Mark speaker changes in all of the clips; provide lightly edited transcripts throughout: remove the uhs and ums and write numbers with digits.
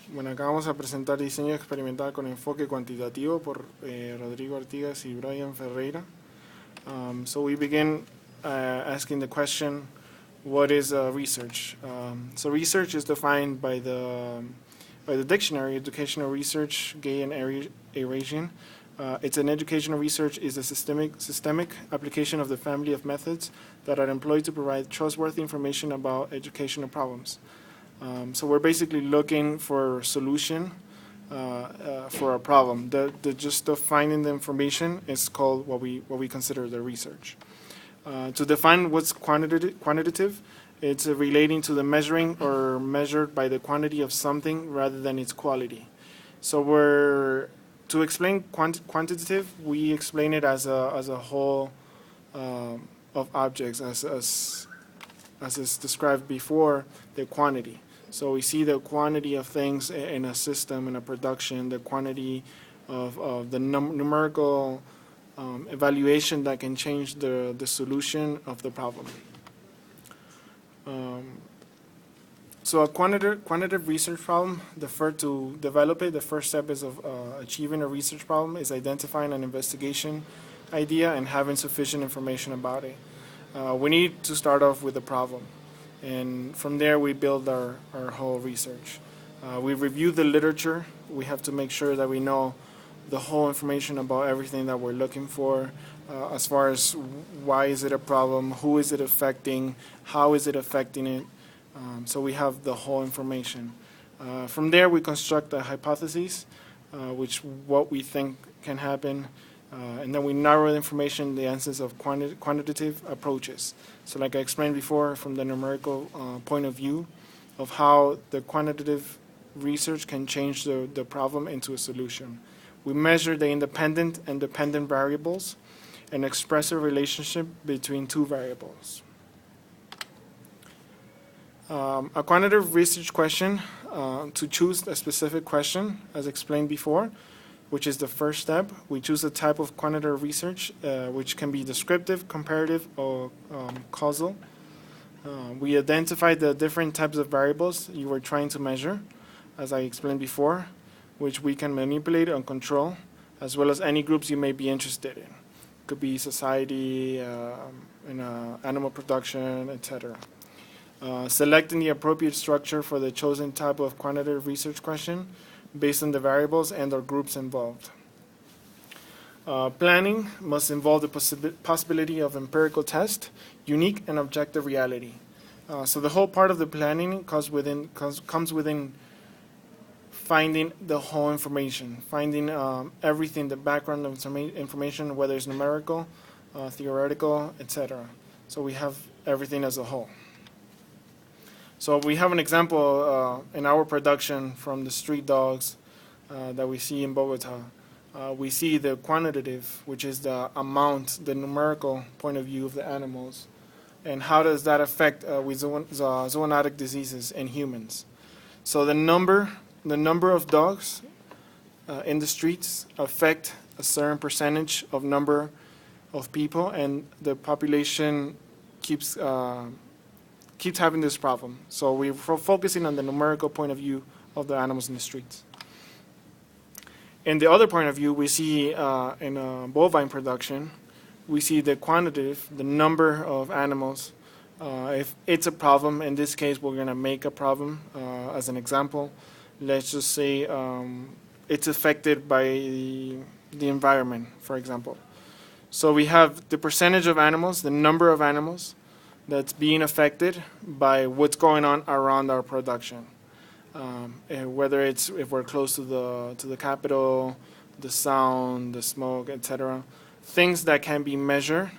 Speaker 1: Bueno, acá vamos a presentar diseño experimental con enfoque cuantitativo por Rodrigo Artigas y Brian Ferreira. So we begin asking the question, what is research? So research is defined by the dictionary, educational research, Gay and Eurasian. It's an educational research is a systemic application of the family of methods that are employed to provide trustworthy information about educational problems. So we're basically looking for a solution for a problem. Just finding the information is called what we consider the research. To define what's quantitative, it's relating to the measuring or measured by the quantity of something rather than its quality. So to explain quantitative, we explain it as a whole of objects, as is described before, the quantity. So we see the quantity of things in a system, in a production, the quantity of the numerical evaluation that can change the solution of the problem. So a quantitative research problem, to develop it, the first step is of achieving a research problem is identifying an investigation idea and having sufficient information about it. We need to start off with the problem, and from there we build our whole research. We review the literature. We have to make sure that we know the whole information about everything that we're looking for, as far as why is it a problem, who is it affecting, how is it affecting it. So we have the whole information. From there we construct a hypothesis, what we think can happen, and then we narrow the information, the answers of quantitative approaches. So like I explained before, from the numerical point of view of how the quantitative research can change the problem into a solution. We measure the independent and dependent variables and express a relationship between two variables. A quantitative research question, to choose a specific question, as explained before, which is the first step. We choose a type of quantitative research, which can be descriptive, comparative, or causal. We identify the different types of variables you were trying to measure, as I explained before, which we can manipulate and control, as well as any groups you may be interested in. Could be society, animal production, etc. Selecting the appropriate structure for the chosen type of quantitative research question based on the variables and or groups involved. Planning must involve the possibility of empirical test, unique and objective reality. So the whole part of the planning comes within finding the whole information, finding everything, the background information, whether it's numerical, theoretical, etc. So we have everything as a whole. So we have an example in our production from the street dogs that we see in Bogota. We see the quantitative, which is the amount, the numerical point of view of the animals, and how does that affect with zoonotic diseases in humans. So the number of dogs in the streets affect a certain percentage of number of people, and the population keeps having this problem. So we're focusing on the numerical point of view of the animals in the streets. In the other point of view, we see in bovine production, we see the quantitative, the number of animals. If it's a problem, in this case, we're going to make a problem as an example. Let's just say it's affected by the environment, for example. So we have the percentage of animals, the number of animals that's being affected by what's going on around our production. Whether it's if we're close to the capital, the sound, the smoke, etc. Things that can be measured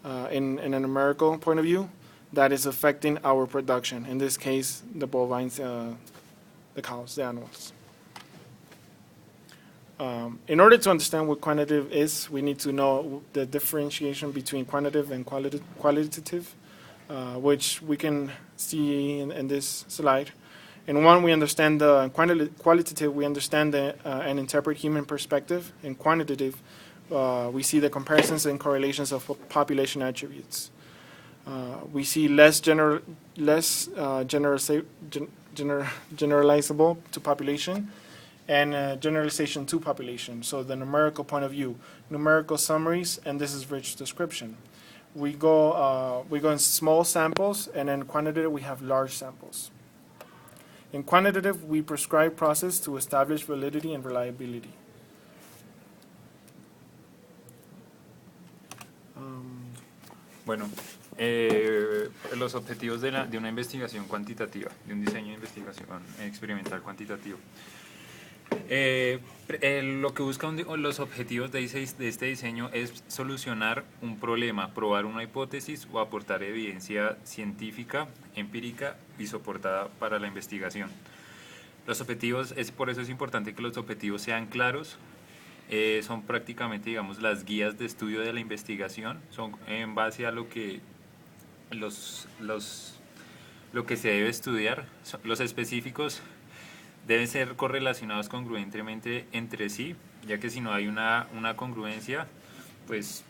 Speaker 1: in a numerical point of view that is affecting our production. In this case, the bovines, the cows, the animals. In order to understand what quantitative is, we need to know the differentiation between quantitative and qualitative, which we can see in this slide. In one, we understand the qualitative, we understand and interpret human perspective. In quantitative, we see the comparisons and correlations of population attributes. We see less generalizable to population, and generalization to population. So the numerical point of view, numerical summaries, and this is rich description. We go in small samples, and in quantitative we have large samples. In quantitative, we prescribe process to establish validity and reliability.
Speaker 2: Bueno, los objetivos de una investigación cuantitativa, de un diseño de investigación experimental cuantitativo. Lo que buscan los objetivos de este diseño es solucionar un problema, probar una hipótesis o aportar evidencia científica, empírica y soportada para la investigación. Los objetivos, por eso es importante que los objetivos sean claros. Son prácticamente, digamos, las guías de estudio de la investigación, son en base a lo que lo que se debe estudiar. Los específicos deben ser correlacionados congruentemente entre sí, ya que si no hay una congruencia, pues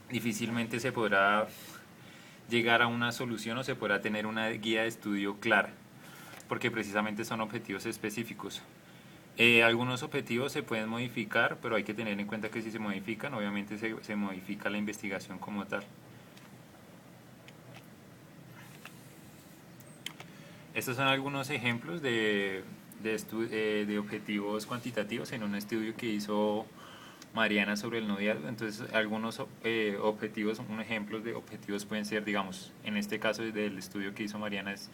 Speaker 2: difícilmente se podrá llegar a una solución o se podrá tener una guía de estudio clara, porque precisamente son objetivos específicos. Algunos objetivos se pueden modificar, pero hay que tener en cuenta que si se modifican, obviamente se modifica la investigación como tal. Estos son algunos ejemplos de objetivos cuantitativos en un estudio que hizo Mariana sobre el noviazgo. Entonces, algunos objetivos, un ejemplo de objetivos pueden ser, digamos, en este caso del estudio que hizo Mariana, es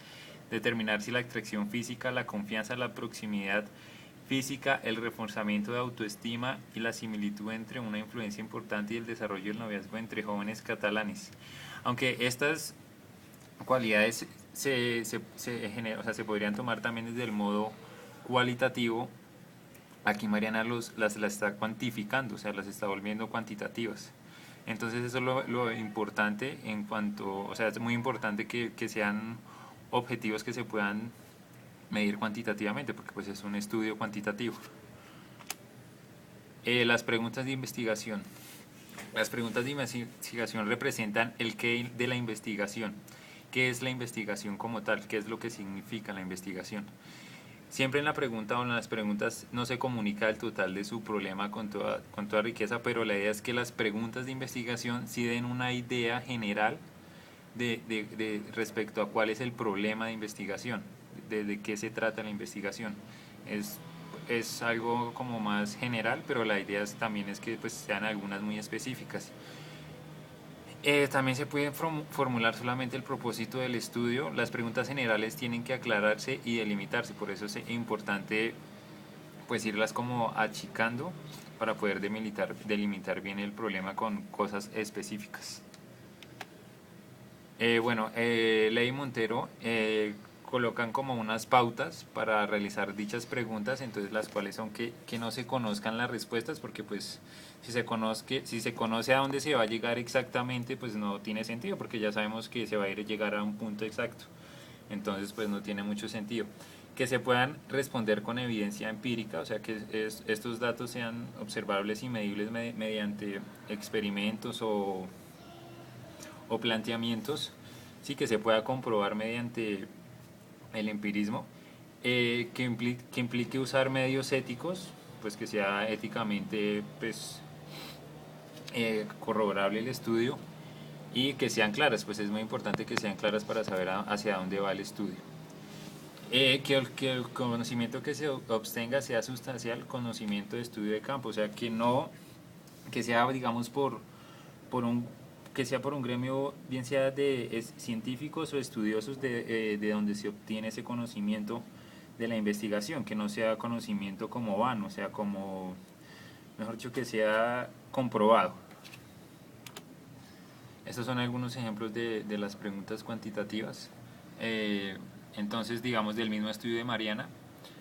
Speaker 2: determinar si la atracción física, la confianza, la proximidad física, el reforzamiento de autoestima y la similitud entre una influencia importante y el desarrollo del noviazgo entre jóvenes catalanes. Aunque estas cualidades se podrían tomar también desde el modo cualitativo, aquí Mariana las está cuantificando, o sea, las está volviendo cuantitativas. Entonces eso es lo importante en cuanto, o sea, es muy importante que sean objetivos que se puedan medir cuantitativamente, porque pues es un estudio cuantitativo. Las preguntas de investigación. Las preguntas de investigación representan el qué de la investigación. ¿Qué es la investigación como tal? ¿Qué es lo que significa la investigación? Siempre en la pregunta o en las preguntas no se comunica el total de su problema con toda riqueza, pero la idea es que las preguntas de investigación sí den una idea general de respecto a cuál es el problema de investigación, de qué se trata la investigación. Es algo como más general, pero la idea también es que pues, sean algunas muy específicas. También se puede formular solamente el propósito del estudio. Las preguntas generales tienen que aclararse y delimitarse, por eso es importante pues irlas como achicando para poder delimitar bien el problema con cosas específicas. Ley y Montero colocan como unas pautas para realizar dichas preguntas, entonces las cuales son que no se conozcan las respuestas, porque pues si se conoce a dónde se va a llegar exactamente, pues no tiene sentido, porque ya sabemos que se va a llegar a un punto exacto, entonces pues no tiene mucho sentido. Que se puedan responder con evidencia empírica, o sea que estos datos sean observables y medibles mediante experimentos o planteamientos, sí, que se pueda comprobar mediante el empirismo, que implique usar medios éticos, pues que sea éticamente pues, corroborable el estudio, y que sean claras, pues es muy importante que sean claras para saber hacia dónde va el estudio. Que el conocimiento que se obtenga sea sustancial conocimiento de estudio de campo, o sea que sea digamos por un gremio, bien sea de científicos o estudiosos de donde se obtiene ese conocimiento de la investigación, que no sea conocimiento como vano, o sea, como, mejor dicho, que sea comprobado. Estos son algunos ejemplos de las preguntas cuantitativas. Entonces, digamos, del mismo estudio de Mariana.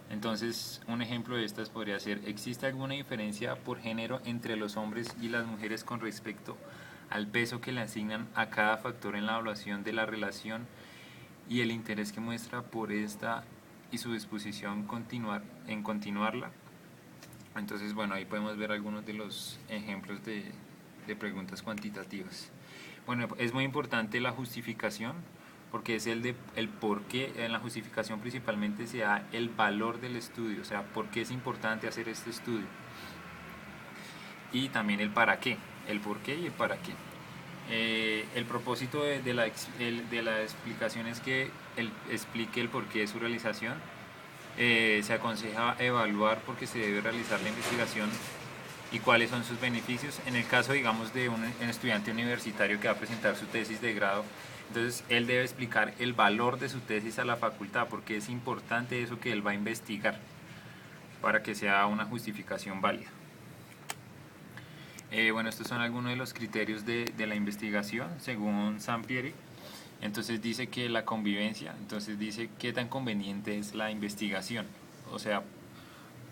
Speaker 2: Entonces, un ejemplo de estas podría ser: ¿existe alguna diferencia por género entre los hombres y las mujeres con respecto al peso que le asignan a cada factor en la evaluación de la relación y el interés que muestra por esta y su disposición en continuarla? Entonces, bueno, ahí podemos ver algunos de los ejemplos de preguntas cuantitativas. Bueno, es muy importante la justificación, porque es el por qué. En la justificación principalmente se da el valor del estudio, o sea, por qué es importante hacer este estudio, y también el para qué, el por qué y el para qué. El propósito de la explicación es que él explique el porqué de su realización. Se aconseja evaluar por qué se debe realizar la investigación y cuáles son sus beneficios. En el caso, digamos, de un estudiante universitario que va a presentar su tesis de grado, entonces él debe explicar el valor de su tesis a la facultad, porque es importante eso que él va a investigar para que sea una justificación válida. Bueno, estos son algunos de los criterios de la investigación según Sampieri. Entonces dice que la convivencia, entonces dice qué tan conveniente es la investigación, o sea,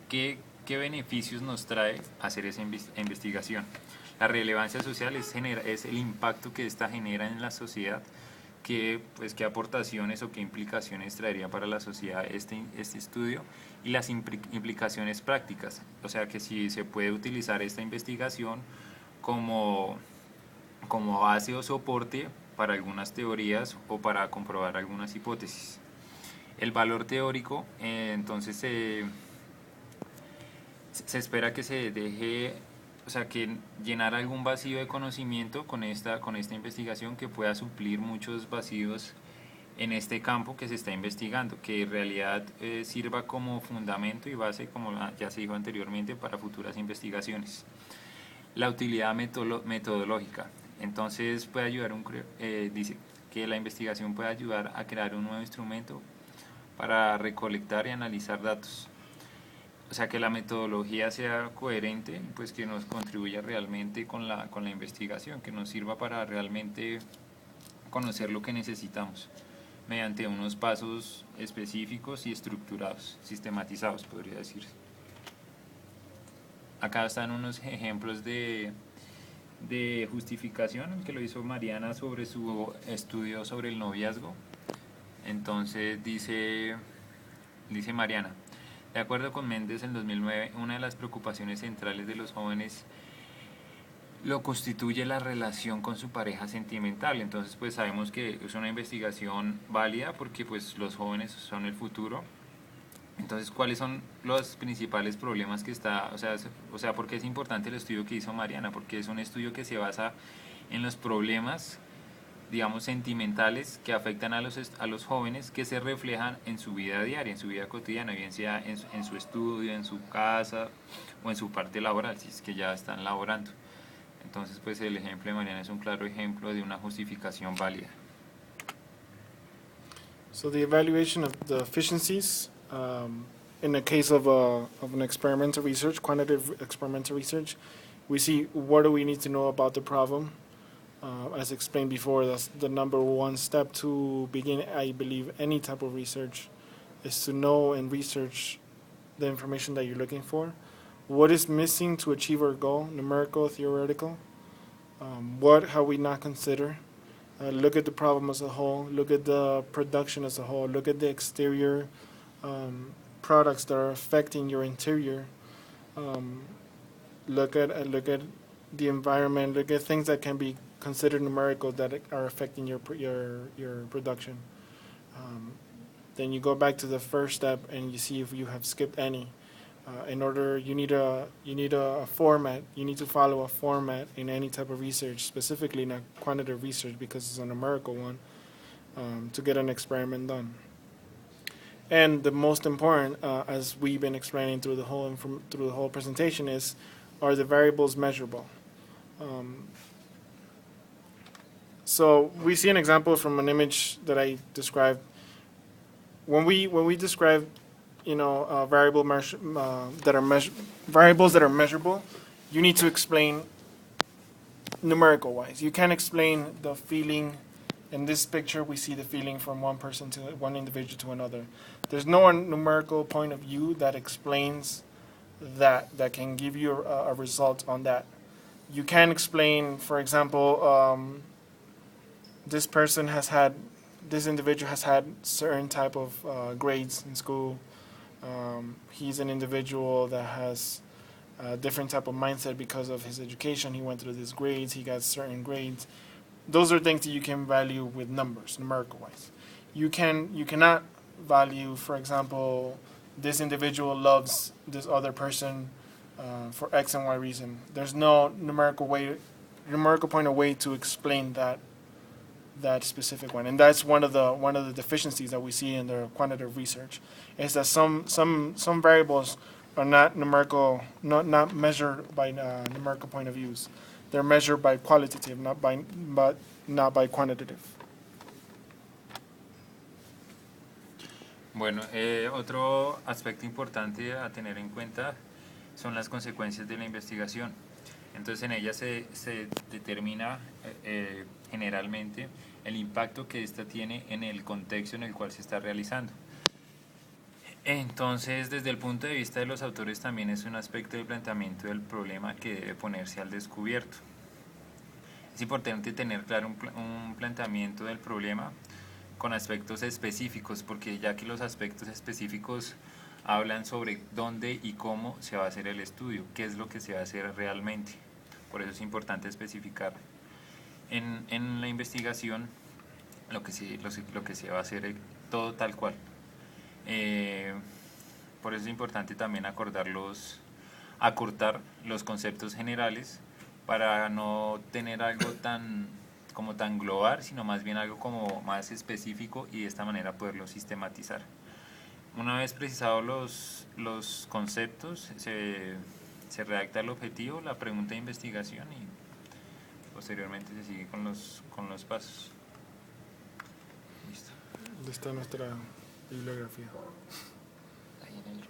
Speaker 2: qué beneficios nos trae hacer esa investigación. La relevancia social es el impacto que esta genera en la sociedad, qué aportaciones o qué implicaciones traería para la sociedad este estudio, y las implicaciones prácticas, o sea que si se puede utilizar esta investigación como base o soporte para algunas teorías o para comprobar algunas hipótesis. El valor teórico, entonces se espera que se deje, o sea, que llenar algún vacío de conocimiento con esta investigación, que pueda suplir muchos vacíos en este campo que se está investigando, que en realidad sirva como fundamento y base, como ya se dijo anteriormente, para futuras investigaciones. La utilidad metodológica, entonces puede ayudar, dice que la investigación puede ayudar a crear un nuevo instrumento para recolectar y analizar datos. O sea, que la metodología sea coherente, pues que nos contribuya realmente con la investigación, que nos sirva para realmente conocer lo que necesitamos, mediante unos pasos específicos y estructurados, sistematizados, podría decirse. Acá están unos ejemplos de justificación que lo hizo Mariana sobre su estudio sobre el noviazgo. Entonces dice Mariana: de acuerdo con Méndez, en 2009, una de las preocupaciones centrales de los jóvenes lo constituye la relación con su pareja sentimental. Entonces, pues sabemos que es una investigación válida porque pues los jóvenes son el futuro. Entonces, ¿cuáles son los principales problemas que está, o sea, por qué es importante el estudio que hizo Mariana? Porque es un estudio que se basa en los problemas, digamos, sentimentales que afectan a los jóvenes, que se reflejan en su vida diaria, en su vida cotidiana, bien sea en su estudio, en su casa o en su parte laboral, si es que ya están laborando. Entonces, pues el ejemplo de Mariana es un claro ejemplo de una justificación válida.
Speaker 1: So the evaluation of the efficiencies, in the case of an experimental research, quantitative experimental research, we see what do we need to know about the problem. As explained before, that's the number one step to begin, I believe, any type of research, is to know and research the information that you're looking for. What is missing to achieve our goal, numerical, theoretical? What have we not considered? Look at the problem as a whole, look at the production as a whole, look at the exterior products that are affecting your interior. Look at the environment, look at things that can be considered numerical that are affecting your production. Then you go back to the first step and you see if you have skipped any. In order, you need a format. You need to follow a format in any type of research, specifically not quantitative research because it's a numerical one, to get an experiment done. And the most important, as we've been explaining through the whole presentation, are the variables measurable. So we see an example from an image that I described. When we describe, variables that are measurable, you need to explain numerical wise. You can't explain the feeling. In this picture, we see the feeling from one person to one individual to another. There's no numerical point of view that explains that can give you a result on that. You can explain, for example, this individual has had certain type of grades in school. He's an individual that has a different type of mindset because of his education. He went through these grades. He got certain grades. those are things that you can value with numbers, numerical wise. You cannot value, for example, this individual loves this other person for X and Y reason. There's no numerical point of way to explain that specific one, and that's one of the deficiencies that we see in the quantitative research, is that some variables are not numerical, not measured by numerical point of views. They're measured by qualitative, not by quantitative.
Speaker 2: Bueno, otro aspecto importante a tener en cuenta son las consecuencias de la investigación. Entonces en ella se determina generalmente el impacto que ésta tiene en el contexto en el cual se está realizando. Entonces, desde el punto de vista de los autores, también es un aspecto del planteamiento del problema que debe ponerse al descubierto. Es importante tener claro un planteamiento del problema con aspectos específicos, porque ya que los aspectos específicos hablan sobre dónde y cómo se va a hacer el estudio, qué es lo que se va a hacer realmente. Por eso es importante especificar. En la investigación lo que se va a hacer todo tal cual. Por eso es importante también acortar los conceptos generales para no tener algo tan global, sino más bien algo como más específico, y de esta manera poderlo sistematizar. Una vez precisados los conceptos, se redacta el objetivo, la pregunta de investigación, y posteriormente se sigue con los pasos. Listo.
Speaker 1: ¿Dónde está nuestra bibliografía?
Speaker 2: Ahí en el